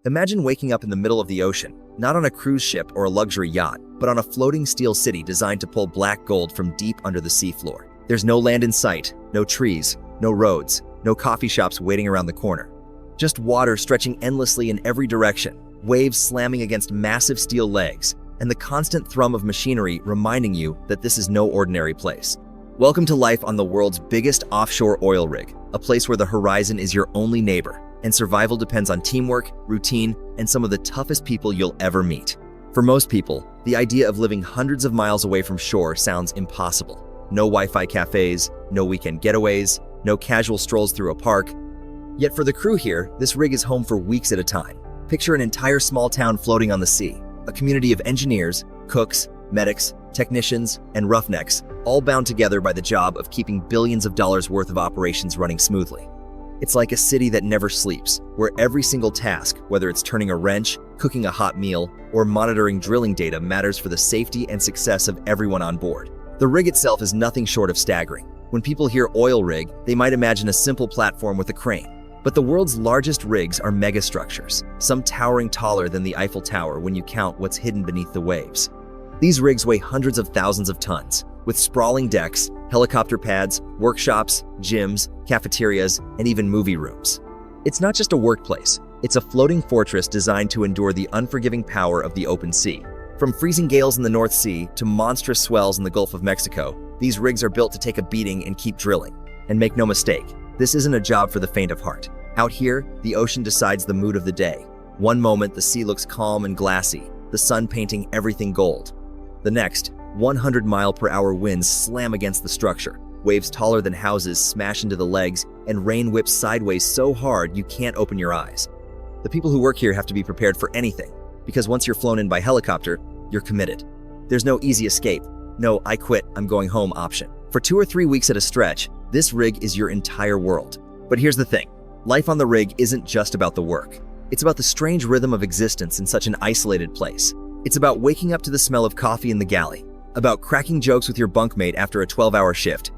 Imagine waking up in the middle of the ocean, not on a cruise ship or a luxury yacht, but on a floating steel city designed to pull black gold from deep under the seafloor. There's no land in sight, no trees, no roads, no coffee shops waiting around the corner. Just water stretching endlessly in every direction, waves slamming against massive steel legs, and the constant thrum of machinery reminding you that this is no ordinary place. Welcome to life on the world's biggest offshore oil rig, a place where the horizon is your only neighbor, and survival depends on teamwork, routine, and some of the toughest people you'll ever meet. For most people, the idea of living hundreds of miles away from shore sounds impossible. No Wi-Fi cafes, no weekend getaways, no casual strolls through a park. Yet for the crew here, this rig is home for weeks at a time. Picture an entire small town floating on the sea, a community of engineers, cooks, medics, technicians, and roughnecks, all bound together by the job of keeping billions of dollars worth of operations running smoothly. It's like a city that never sleeps, where every single task, whether it's turning a wrench, cooking a hot meal, or monitoring drilling data, matters for the safety and success of everyone on board. The rig itself is nothing short of staggering. When people hear oil rig, they might imagine a simple platform with a crane. But the world's largest rigs are megastructures, some towering taller than the Eiffel Tower when you count what's hidden beneath the waves. These rigs weigh hundreds of thousands of tons, with sprawling decks, helicopter pads, workshops, gyms, cafeterias, and even movie rooms. It's not just a workplace, it's a floating fortress designed to endure the unforgiving power of the open sea. From freezing gales in the North Sea to monstrous swells in the Gulf of Mexico, these rigs are built to take a beating and keep drilling. And make no mistake, this isn't a job for the faint of heart. Out here, the ocean decides the mood of the day. One moment, the sea looks calm and glassy, the sun painting everything gold. The next, 100-mile-per-hour winds slam against the structure, waves taller than houses smash into the legs, and rain whips sideways so hard you can't open your eyes. The people who work here have to be prepared for anything, because once you're flown in by helicopter, you're committed. There's no easy escape, no "I quit, I'm going home" option. For 2 or 3 weeks at a stretch, this rig is your entire world. But here's the thing, life on the rig isn't just about the work. It's about the strange rhythm of existence in such an isolated place. It's about waking up to the smell of coffee in the galley, about cracking jokes with your bunkmate after a 12-hour shift,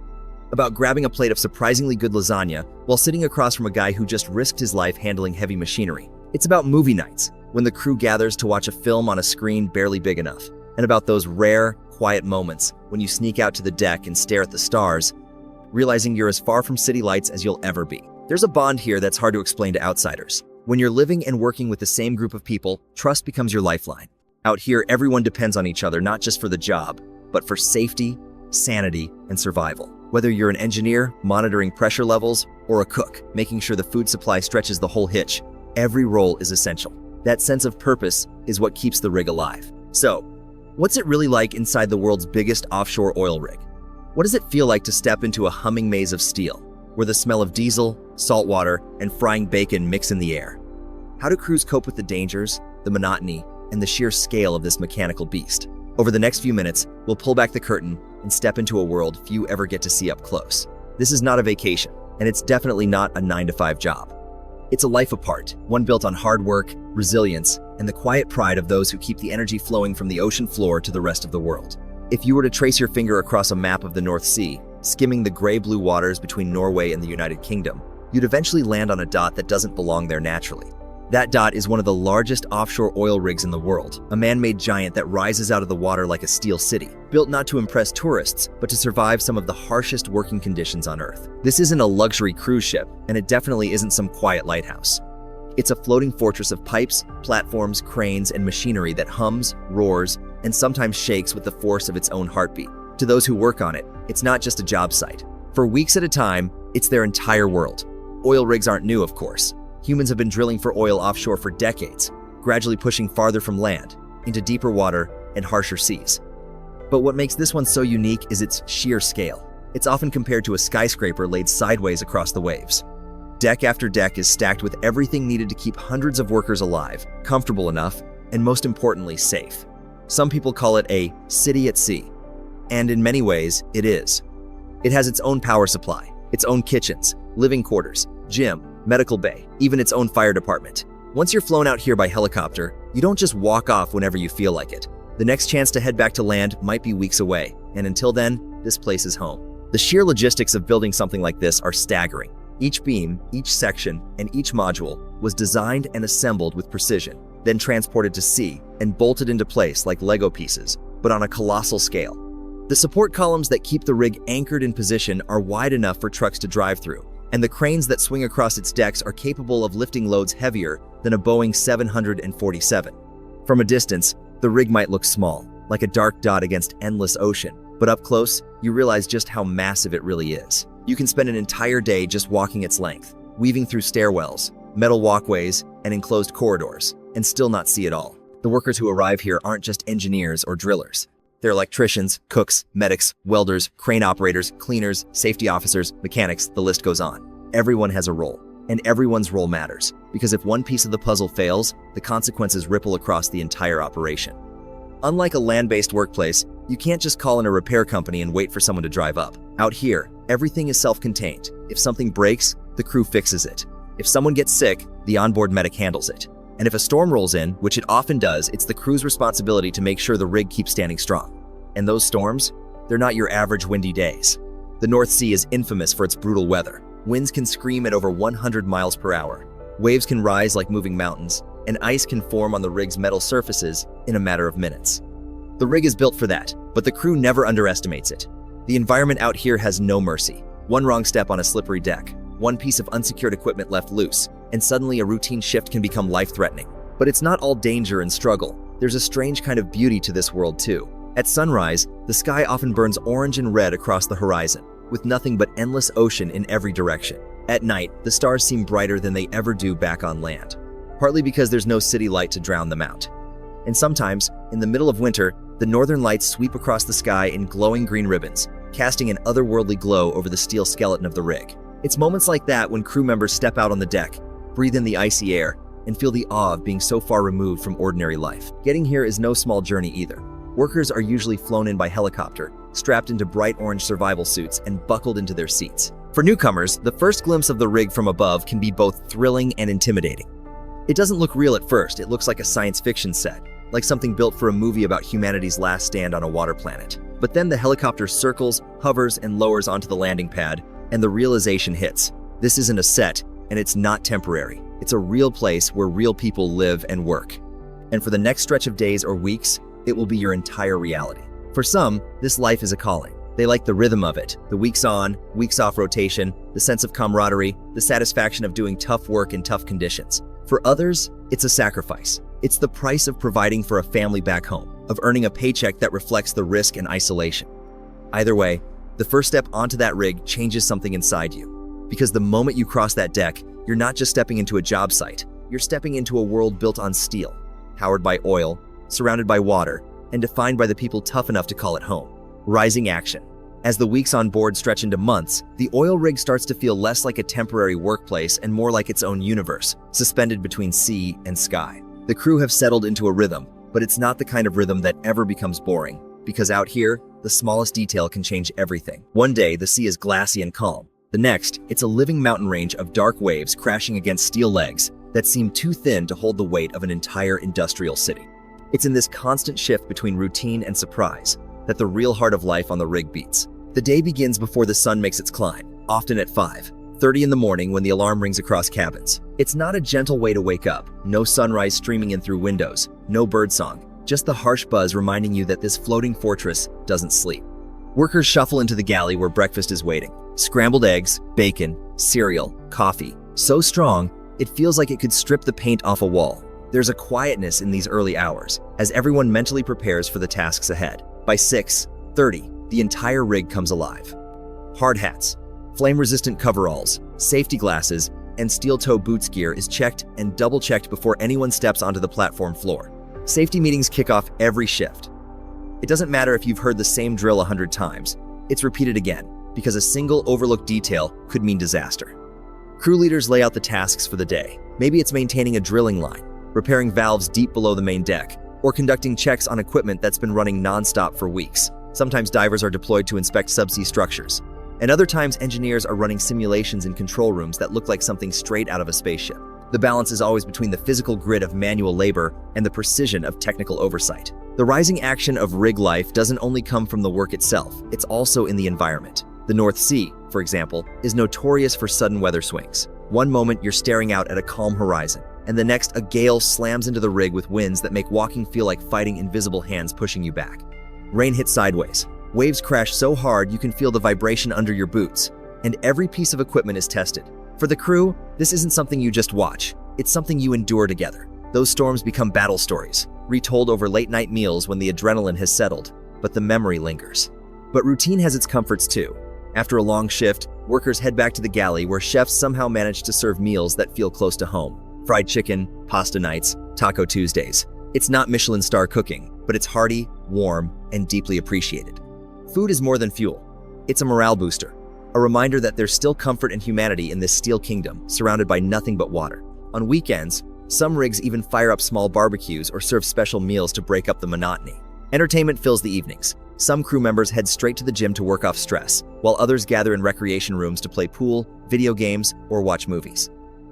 about grabbing a plate of surprisingly good lasagna while sitting across from a guy who just risked his life handling heavy machinery. It's about movie nights, when the crew gathers to watch a film on a screen barely big enough, and about those rare, quiet moments when you sneak out to the deck and stare at the stars, realizing you're as far from city lights as you'll ever be. There's a bond here that's hard to explain to outsiders. When you're living and working with the same group of people, trust becomes your lifeline. Out here, everyone depends on each other, not just for the job, but for safety, sanity, and survival. Whether you're an engineer monitoring pressure levels or a cook making sure the food supply stretches the whole hitch, every role is essential. That sense of purpose is what keeps the rig alive. So, what's it really like inside the world's biggest offshore oil rig? What does it feel like to step into a humming maze of steel, where the smell of diesel, salt water, and frying bacon mix in the air? How do crews cope with the dangers, the monotony, and the sheer scale of this mechanical beast? Over the next few minutes, we'll pull back the curtain and step into a world few ever get to see up close. This is not a vacation, and it's definitely not a 9-to-5 job. It's a life apart, one built on hard work, resilience, and the quiet pride of those who keep the energy flowing from the ocean floor to the rest of the world. If you were to trace your finger across a map of the North Sea, skimming the gray-blue waters between Norway and the United Kingdom, you'd eventually land on a dot that doesn't belong there naturally. That dot is one of the largest offshore oil rigs in the world, a man-made giant that rises out of the water like a steel city, built not to impress tourists, but to survive some of the harshest working conditions on Earth. This isn't a luxury cruise ship, and it definitely isn't some quiet lighthouse. It's a floating fortress of pipes, platforms, cranes, and machinery that hums, roars, and sometimes shakes with the force of its own heartbeat. To those who work on it, it's not just a job site. For weeks at a time, it's their entire world. Oil rigs aren't new, of course. Humans have been drilling for oil offshore for decades, gradually pushing farther from land, into deeper water and harsher seas. But what makes this one so unique is its sheer scale. It's often compared to a skyscraper laid sideways across the waves. Deck after deck is stacked with everything needed to keep hundreds of workers alive, comfortable enough, and most importantly, safe. Some people call it a city at sea, and in many ways, it is. It has its own power supply, its own kitchens, living quarters, gym, medical bay, even its own fire department. Once you're flown out here by helicopter, you don't just walk off whenever you feel like it. The next chance to head back to land might be weeks away, and until then, this place is home. The sheer logistics of building something like this are staggering. Each beam, each section, and each module was designed and assembled with precision, then transported to sea and bolted into place like Lego pieces, but on a colossal scale. The support columns that keep the rig anchored in position are wide enough for trucks to drive through, and the cranes that swing across its decks are capable of lifting loads heavier than a Boeing 747. From a distance, the rig might look small, like a dark dot against endless ocean, but up close, you realize just how massive it really is. You can spend an entire day just walking its length, weaving through stairwells, metal walkways, and enclosed corridors, and still not see it all. The workers who arrive here aren't just engineers or drillers. They're electricians, cooks, medics, welders, crane operators, cleaners, safety officers, mechanics, the list goes on. Everyone has a role, and everyone's role matters, because if one piece of the puzzle fails, the consequences ripple across the entire operation. Unlike a land-based workplace, you can't just call in a repair company and wait for someone to drive up. Out here, everything is self-contained. If something breaks, the crew fixes it. If someone gets sick, the onboard medic handles it. And if a storm rolls in, which it often does, it's the crew's responsibility to make sure the rig keeps standing strong. And those storms? They're not your average windy days. The North Sea is infamous for its brutal weather. Winds can scream at over 100 miles per hour. Waves can rise like moving mountains, and ice can form on the rig's metal surfaces in a matter of minutes. The rig is built for that, but the crew never underestimates it. The environment out here has no mercy. One wrong step on a slippery deck, one piece of unsecured equipment left loose, and suddenly a routine shift can become life-threatening. But it's not all danger and struggle. There's a strange kind of beauty to this world too. At sunrise, the sky often burns orange and red across the horizon, with nothing but endless ocean in every direction. At night, the stars seem brighter than they ever do back on land, partly because there's no city light to drown them out. And sometimes, in the middle of winter, the northern lights sweep across the sky in glowing green ribbons, casting an otherworldly glow over the steel skeleton of the rig. It's moments like that when crew members step out on the deck, breathe in the icy air, and feel the awe of being so far removed from ordinary life. Getting here is no small journey either. Workers are usually flown in by helicopter, strapped into bright orange survival suits and buckled into their seats. For newcomers, the first glimpse of the rig from above can be both thrilling and intimidating. It doesn't look real at first. It looks like a science fiction set, like something built for a movie about humanity's last stand on a water planet. But then the helicopter circles, hovers, and lowers onto the landing pad, and the realization hits. This isn't a set, and it's not temporary. It's a real place where real people live and work. And for the next stretch of days or weeks, it will be your entire reality. For some, this life is a calling. They like the rhythm of it, the weeks on, weeks off rotation, the sense of camaraderie, the satisfaction of doing tough work in tough conditions. For others, it's a sacrifice. It's the price of providing for a family back home, of earning a paycheck that reflects the risk and isolation. Either way, the first step onto that rig changes something inside you. Because the moment you cross that deck, you're not just stepping into a job site, you're stepping into a world built on steel, powered by oil, surrounded by water, and defined by the people tough enough to call it home. Rising action. As the weeks on board stretch into months, the oil rig starts to feel less like a temporary workplace and more like its own universe, suspended between sea and sky. The crew have settled into a rhythm, but it's not the kind of rhythm that ever becomes boring, because out here, the smallest detail can change everything. One day, the sea is glassy and calm. The next, it's a living mountain range of dark waves crashing against steel legs that seem too thin to hold the weight of an entire industrial city. It's in this constant shift between routine and surprise that the real heart of life on the rig beats. The day begins before the sun makes its climb, often at 5:30 in the morning when the alarm rings across cabins. It's not a gentle way to wake up, no sunrise streaming in through windows, no birdsong, just the harsh buzz reminding you that this floating fortress doesn't sleep. Workers shuffle into the galley where breakfast is waiting. Scrambled eggs, bacon, cereal, coffee, so strong, it feels like it could strip the paint off a wall. There's a quietness in these early hours, as everyone mentally prepares for the tasks ahead. By 6:30, the entire rig comes alive. Hard hats, flame-resistant coveralls, safety glasses, and steel-toe boots gear is checked and double-checked before anyone steps onto the platform floor. Safety meetings kick off every shift. It doesn't matter if you've heard the same drill 100 times. It's repeated again, because a single overlooked detail could mean disaster. Crew leaders lay out the tasks for the day. Maybe it's maintaining a drilling line, repairing valves deep below the main deck, or conducting checks on equipment that's been running non-stop for weeks. Sometimes divers are deployed to inspect subsea structures, and other times engineers are running simulations in control rooms that look like something straight out of a spaceship. The balance is always between the physical grit of manual labor and the precision of technical oversight. The rising action of rig life doesn't only come from the work itself, it's also in the environment. The North Sea, for example, is notorious for sudden weather swings. One moment you're staring out at a calm horizon, and the next a gale slams into the rig with winds that make walking feel like fighting invisible hands pushing you back. Rain hits sideways. Waves crash so hard you can feel the vibration under your boots, and every piece of equipment is tested. For the crew, this isn't something you just watch. It's something you endure together. Those storms become battle stories, retold over late-night meals when the adrenaline has settled, but the memory lingers. But routine has its comforts too. After a long shift, workers head back to the galley where chefs somehow manage to serve meals that feel close to home. Fried chicken, pasta nights, Taco Tuesdays. It's not Michelin star cooking, but it's hearty, warm, and deeply appreciated. Food is more than fuel. It's a morale booster, a reminder that there's still comfort and humanity in this steel kingdom, surrounded by nothing but water. On weekends, some rigs even fire up small barbecues or serve special meals to break up the monotony. Entertainment fills the evenings. Some crew members head straight to the gym to work off stress, while others gather in recreation rooms to play pool, video games, or watch movies.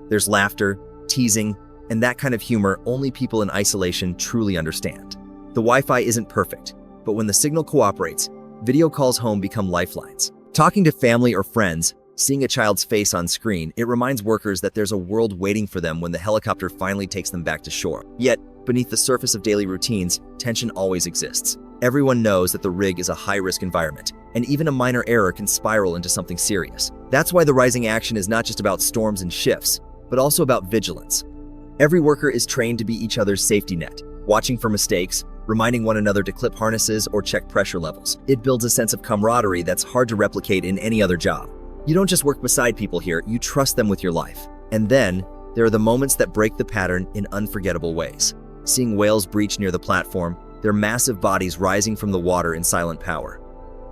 There's laughter, teasing, and that kind of humor only people in isolation truly understand. The Wi-Fi isn't perfect, but when the signal cooperates, video calls home become lifelines. Talking to family or friends, seeing a child's face on screen, it reminds workers that there's a world waiting for them when the helicopter finally takes them back to shore. Yet, beneath the surface of daily routines, tension always exists. Everyone knows that the rig is a high-risk environment, and even a minor error can spiral into something serious. That's why the rising action is not just about storms and shifts, but also about vigilance. Every worker is trained to be each other's safety net, watching for mistakes, reminding one another to clip harnesses or check pressure levels. It builds a sense of camaraderie that's hard to replicate in any other job. You don't just work beside people here, you trust them with your life. And then, there are the moments that break the pattern in unforgettable ways. Seeing whales breach near the platform, their massive bodies rising from the water in silent power.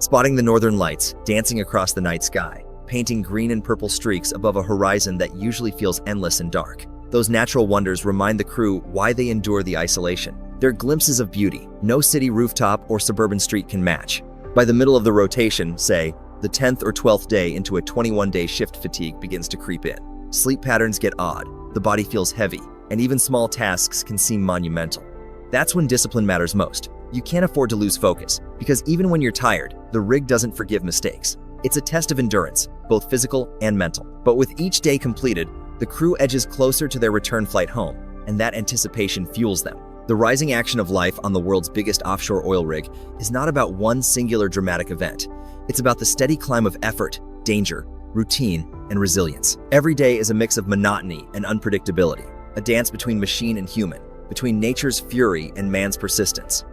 Spotting the northern lights dancing across the night sky, painting green and purple streaks above a horizon that usually feels endless and dark. Those natural wonders remind the crew why they endure the isolation. They're glimpses of beauty no city rooftop or suburban street can match. By the middle of the rotation, say, the 10th or 12th day into a 21-day shift, fatigue begins to creep in. Sleep patterns get odd, the body feels heavy, and even small tasks can seem monumental. That's when discipline matters most. You can't afford to lose focus, because even when you're tired, the rig doesn't forgive mistakes. It's a test of endurance, both physical and mental. But with each day completed, the crew edges closer to their return flight home, and that anticipation fuels them. The rising action of life on the world's biggest offshore oil rig is not about one singular dramatic event. It's about the steady climb of effort, danger, routine, and resilience. Every day is a mix of monotony and unpredictability, a dance between machine and human, between nature's fury and man's persistence.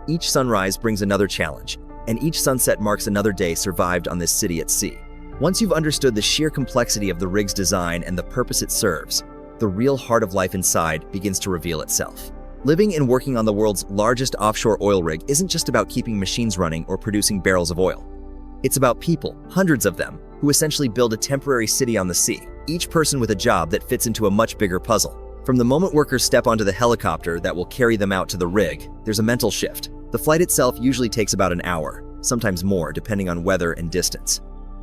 Each sunrise brings another challenge, and each sunset marks another day survived on this city at sea. Once you've understood the sheer complexity of the rig's design and the purpose it serves, the real heart of life inside begins to reveal itself. Living and working on the world's largest offshore oil rig isn't just about keeping machines running or producing barrels of oil. It's about people, hundreds of them, who essentially build a temporary city on the sea, each person with a job that fits into a much bigger puzzle. From the moment workers step onto the helicopter that will carry them out to the rig, there's a mental shift. The flight itself usually takes about an hour, sometimes more, depending on weather and distance.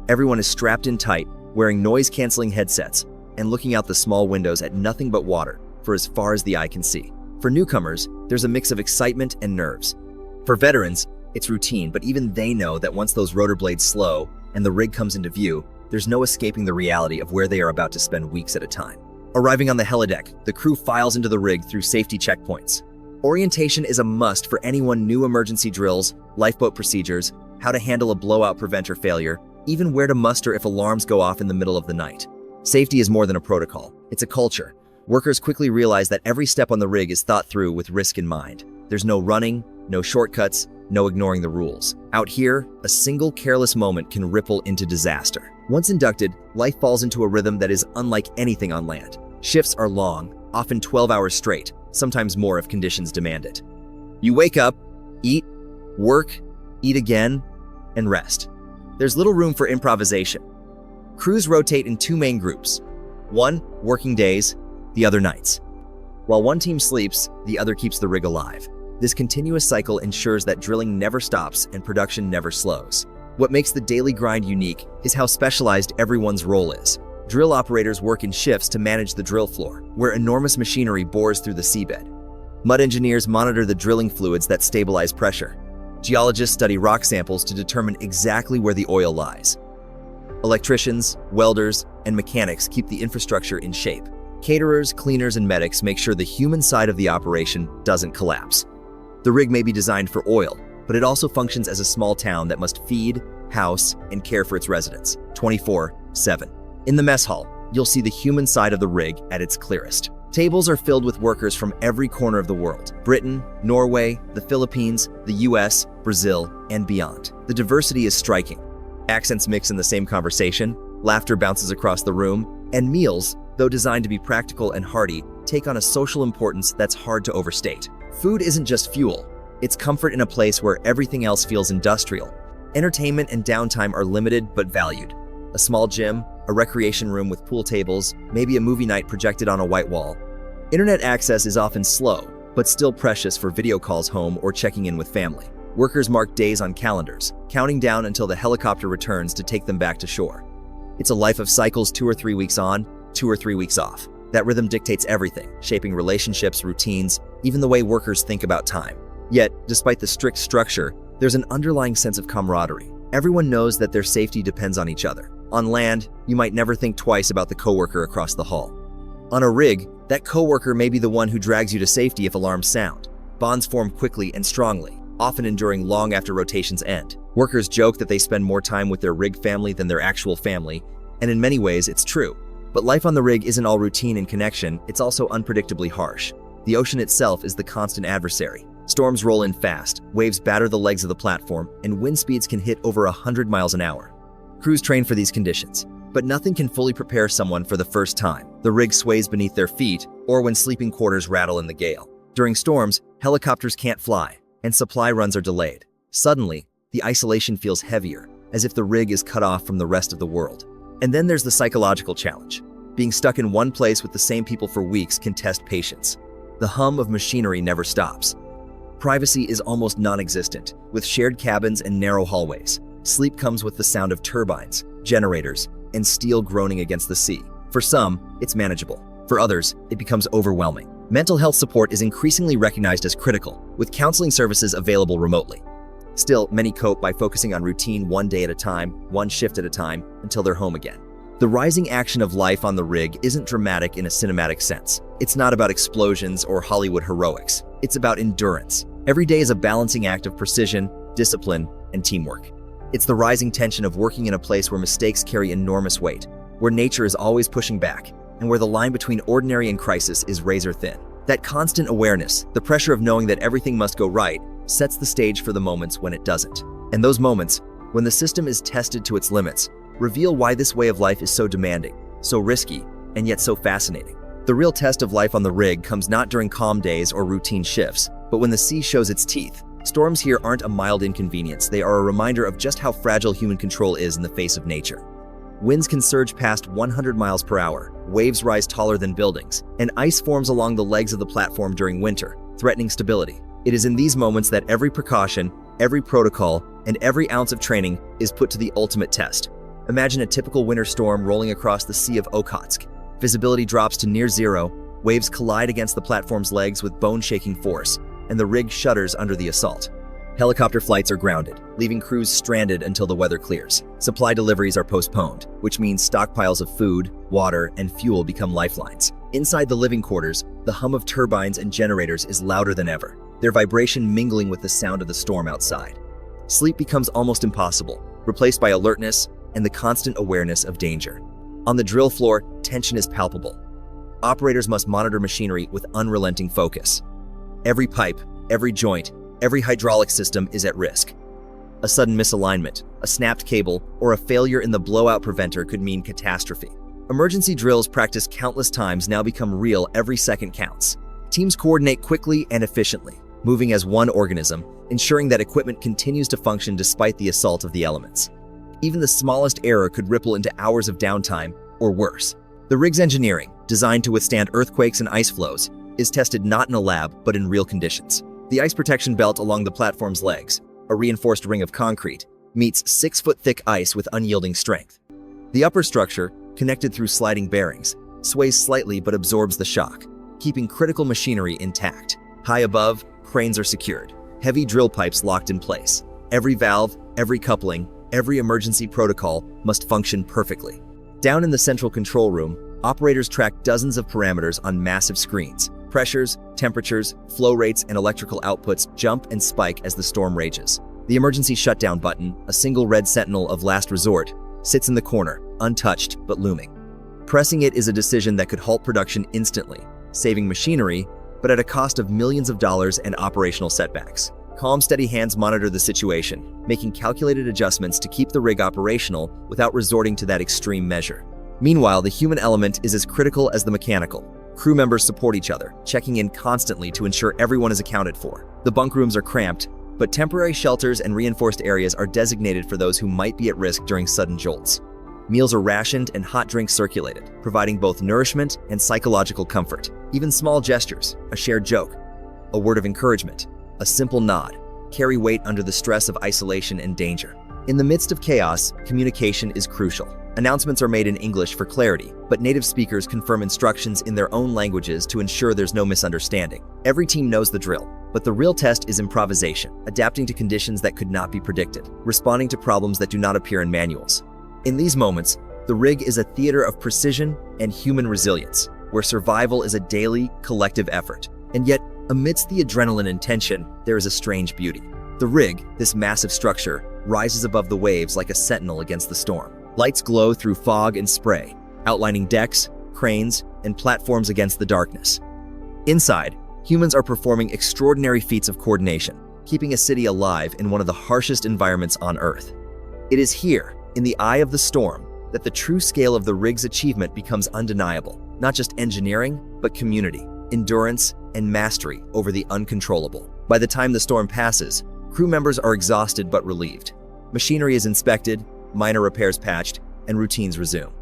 Everyone is strapped in tight, wearing noise-canceling headsets, and looking out the small windows at nothing but water for as far as the eye can see. For newcomers, there's a mix of excitement and nerves. For veterans, it's routine, but even they know that once those rotor blades slow and the rig comes into view, there's no escaping the reality of where they are about to spend weeks at a time. Arriving on the helideck, the crew files into the rig through safety checkpoints. Orientation is a must for anyone new: emergency drills, lifeboat procedures, how to handle a blowout preventer failure, even where to muster if alarms go off in the middle of the night. Safety is more than a protocol, it's a culture. Workers quickly realize that every step on the rig is thought through with risk in mind. There's no running, no shortcuts, no ignoring the rules. Out here, a single careless moment can ripple into disaster. Once inducted, life falls into a rhythm that is unlike anything on land. Shifts are long, often 12 hours straight, sometimes more if conditions demand it. You wake up, eat, work, eat again, and rest. There's little room for improvisation. Crews rotate in two main groups. One, working days, the other nights. While one team sleeps, the other keeps the rig alive. This continuous cycle ensures that drilling never stops and production never slows. What makes the daily grind unique is how specialized everyone's role is. Drill operators work in shifts to manage the drill floor, where enormous machinery bores through the seabed. Mud engineers monitor the drilling fluids that stabilize pressure. Geologists study rock samples to determine exactly where the oil lies. Electricians, welders, and mechanics keep the infrastructure in shape. Caterers, cleaners, and medics make sure the human side of the operation doesn't collapse. The rig may be designed for oil, but it also functions as a small town that must feed, house, and care for its residents 24/7. In the mess hall, you'll see the human side of the rig at its clearest. Tables are filled with workers from every corner of the world: Britain, Norway, the Philippines, the US, Brazil, and beyond. The diversity is striking. Accents mix in the same conversation, laughter bounces across the room, and meals, though designed to be practical and hearty, take on a social importance that's hard to overstate. Food isn't just fuel, it's comfort in a place where everything else feels industrial. Entertainment and downtime are limited but valued. A small gym, a recreation room with pool tables, maybe a movie night projected on a white wall. Internet access is often slow, but still precious for video calls home or checking in with family. Workers mark days on calendars, counting down until the helicopter returns to take them back to shore. It's a life of cycles: 2 or 3 weeks on, 2 or 3 weeks off. That rhythm dictates everything, shaping relationships, routines, even the way workers think about time. Yet, despite the strict structure, there's an underlying sense of camaraderie. Everyone knows that their safety depends on each other. On land, you might never think twice about the coworker across the hall. On a rig, that coworker may be the one who drags you to safety if alarms sound. Bonds form quickly and strongly, often enduring long after rotations end. Workers joke that they spend more time with their rig family than their actual family, and in many ways it's true. But life on the rig isn't all routine and connection, it's also unpredictably harsh. The ocean itself is the constant adversary. Storms roll in fast, waves batter the legs of the platform, and wind speeds can hit over 100 miles an hour. Crews train for these conditions, but nothing can fully prepare someone for the first time. The rig sways beneath their feet, or when sleeping quarters rattle in the gale. During storms, helicopters can't fly, and supply runs are delayed. Suddenly, the isolation feels heavier, as if the rig is cut off from the rest of the world. And then there's the psychological challenge. Being stuck in one place with the same people for weeks can test patience. The hum of machinery never stops. Privacy is almost non-existent, with shared cabins and narrow hallways. Sleep comes with the sound of turbines, generators, and steel groaning against the sea. For some, it's manageable. For others, it becomes overwhelming. Mental health support is increasingly recognized as critical, with counseling services available remotely. Still, many cope by focusing on routine one day at a time, one shift at a time, until they're home again. The rising action of life on the rig isn't dramatic in a cinematic sense. It's not about explosions or Hollywood heroics. It's about endurance. Every day is a balancing act of precision, discipline, and teamwork. It's the rising tension of working in a place where mistakes carry enormous weight, where nature is always pushing back, and where the line between ordinary and crisis is razor thin. That constant awareness, the pressure of knowing that everything must go right, sets the stage for the moments when it doesn't. And those moments, when the system is tested to its limits, reveal why this way of life is so demanding, so risky, and yet so fascinating. The real test of life on the rig comes not during calm days or routine shifts, but when the sea shows its teeth. Storms here aren't a mild inconvenience, they are a reminder of just how fragile human control is in the face of nature. Winds can surge past 100 miles per hour, waves rise taller than buildings, and ice forms along the legs of the platform during winter, threatening stability. It is in these moments that every precaution, every protocol, and every ounce of training is put to the ultimate test. Imagine a typical winter storm rolling across the Sea of Okhotsk. Visibility drops to near zero, waves collide against the platform's legs with bone-shaking force, and the rig shudders under the assault. Helicopter flights are grounded, leaving crews stranded until the weather clears. Supply deliveries are postponed, which means stockpiles of food, water, and fuel become lifelines. Inside the living quarters, the hum of turbines and generators is louder than ever, their vibration mingling with the sound of the storm outside. Sleep becomes almost impossible, replaced by alertness and the constant awareness of danger. On the drill floor, tension is palpable. Operators must monitor machinery with unrelenting focus. Every pipe, every joint, every hydraulic system is at risk. A sudden misalignment, a snapped cable, or a failure in the blowout preventer could mean catastrophe. Emergency drills practiced countless times now become real. Every second counts. Teams coordinate quickly and efficiently, moving as one organism, ensuring that equipment continues to function despite the assault of the elements. Even the smallest error could ripple into hours of downtime, or worse. The rig's engineering, designed to withstand earthquakes and ice flows, is tested not in a lab but in real conditions. The ice protection belt along the platform's legs, a reinforced ring of concrete, meets 6-foot-thick ice with unyielding strength. The upper structure, connected through sliding bearings, sways slightly but absorbs the shock, keeping critical machinery intact. High above, cranes are secured, heavy drill pipes locked in place. Every valve, every coupling, Every emergency protocol must function perfectly. Down in the central control room, operators track dozens of parameters on massive screens. Pressures, temperatures, flow rates, and electrical outputs jump and spike as the storm rages. The emergency shutdown button, a single red sentinel of last resort, sits in the corner, untouched but looming. Pressing it is a decision that could halt production instantly, saving machinery, but at a cost of millions of dollars and operational setbacks. Calm, steady hands monitor the situation, making calculated adjustments to keep the rig operational without resorting to that extreme measure. Meanwhile, the human element is as critical as the mechanical. Crew members support each other, checking in constantly to ensure everyone is accounted for. The bunk rooms are cramped, but temporary shelters and reinforced areas are designated for those who might be at risk during sudden jolts. Meals are rationed and hot drinks circulated, providing both nourishment and psychological comfort. Even small gestures, a shared joke, a word of encouragement, a simple nod, carry weight under the stress of isolation and danger. In the midst of chaos, communication is crucial. Announcements are made in English for clarity, but native speakers confirm instructions in their own languages to ensure there's no misunderstanding. Every team knows the drill, but the real test is improvisation, adapting to conditions that could not be predicted, responding to problems that do not appear in manuals. In these moments, the rig is a theater of precision and human resilience, where survival is a daily, collective effort. And yet, amidst the adrenaline and tension, there is a strange beauty. The rig, this massive structure, rises above the waves like a sentinel against the storm. Lights glow through fog and spray, outlining decks, cranes, and platforms against the darkness. Inside, humans are performing extraordinary feats of coordination, keeping a city alive in one of the harshest environments on Earth. It is here, in the eye of the storm, that the true scale of the rig's achievement becomes undeniable. Not just engineering, but community, endurance, and mastery over the uncontrollable. By the time the storm passes, crew members are exhausted but relieved. Machinery is inspected, minor repairs patched, and routines resume.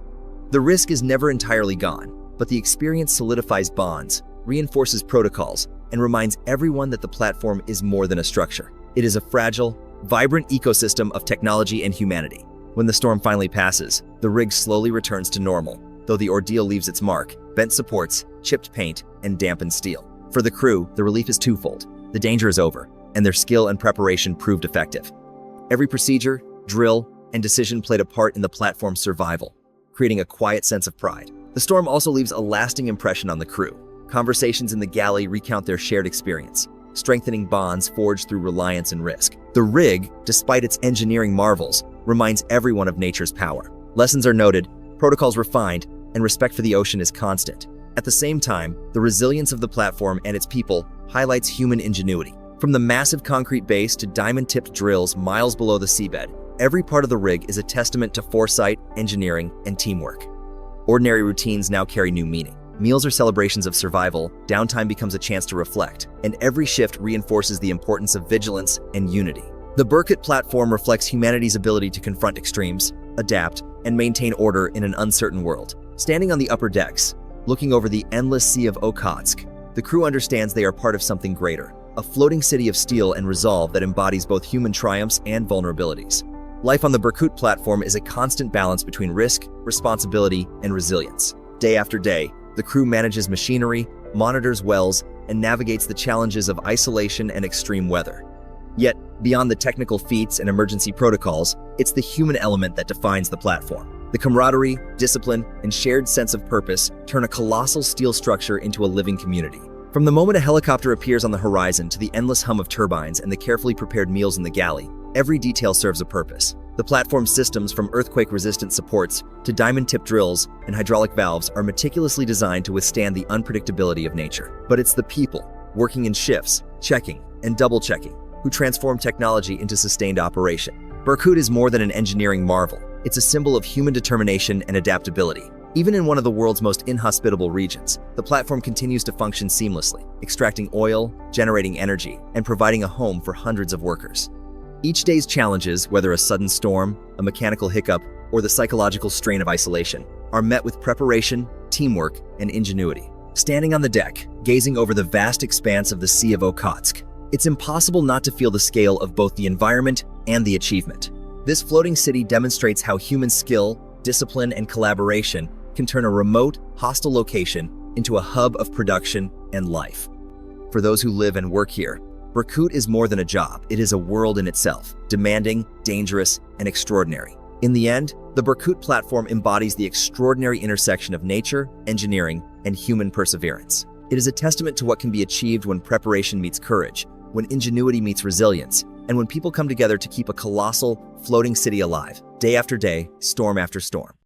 The risk is never entirely gone, but the experience solidifies bonds, reinforces protocols, and reminds everyone that the platform is more than a structure. It is a fragile, vibrant ecosystem of technology and humanity. When the storm finally passes, the rig slowly returns to normal, though the ordeal leaves its mark: bent supports, chipped paint, and dampened steel. For the crew, the relief is twofold. The danger is over, and their skill and preparation proved effective. Every procedure, drill, and decision played a part in the platform's survival, creating a quiet sense of pride. The storm also leaves a lasting impression on the crew. Conversations in the galley recount their shared experience, strengthening bonds forged through reliance and risk. The rig, despite its engineering marvels, reminds everyone of nature's power. Lessons are noted, protocols refined, and respect for the ocean is constant. At the same time, the resilience of the platform and its people highlights human ingenuity. From the massive concrete base to diamond-tipped drills miles below the seabed, every part of the rig is a testament to foresight, engineering, and teamwork. Ordinary routines now carry new meaning. Meals are celebrations of survival, downtime becomes a chance to reflect, and every shift reinforces the importance of vigilance and unity. The Burkett platform reflects humanity's ability to confront extremes, adapt, and maintain order in an uncertain world. Standing on the upper decks, looking over the endless sea of Okhotsk, the crew understands they are part of something greater, a floating city of steel and resolve that embodies both human triumphs and vulnerabilities. Life on the Burkett platform is a constant balance between risk, responsibility, and resilience. Day after day, the crew manages machinery, monitors wells, and navigates the challenges of isolation and extreme weather. Yet, beyond the technical feats and emergency protocols, it's the human element that defines the platform. The camaraderie, discipline, and shared sense of purpose turn a colossal steel structure into a living community. From the moment a helicopter appears on the horizon to the endless hum of turbines and the carefully prepared meals in the galley, every detail serves a purpose. The platform's systems, from earthquake-resistant supports to diamond-tipped drills and hydraulic valves, are meticulously designed to withstand the unpredictability of nature. But it's the people, working in shifts, checking and double-checking, who transform technology into sustained operation. Burkut is more than an engineering marvel. It's a symbol of human determination and adaptability. Even in one of the world's most inhospitable regions, the platform continues to function seamlessly, extracting oil, generating energy, and providing a home for hundreds of workers. Each day's challenges, whether a sudden storm, a mechanical hiccup, or the psychological strain of isolation, are met with preparation, teamwork, and ingenuity. Standing on the deck, gazing over the vast expanse of the Sea of Okhotsk, it's impossible not to feel the scale of both the environment and the achievement. This floating city demonstrates how human skill, discipline, and collaboration can turn a remote, hostile location into a hub of production and life. For those who live and work here, Berkut is more than a job, it is a world in itself, demanding, dangerous, and extraordinary. In the end, the Berkut platform embodies the extraordinary intersection of nature, engineering, and human perseverance. It is a testament to what can be achieved when preparation meets courage, when ingenuity meets resilience, and when people come together to keep a colossal, floating city alive, day after day, storm after storm.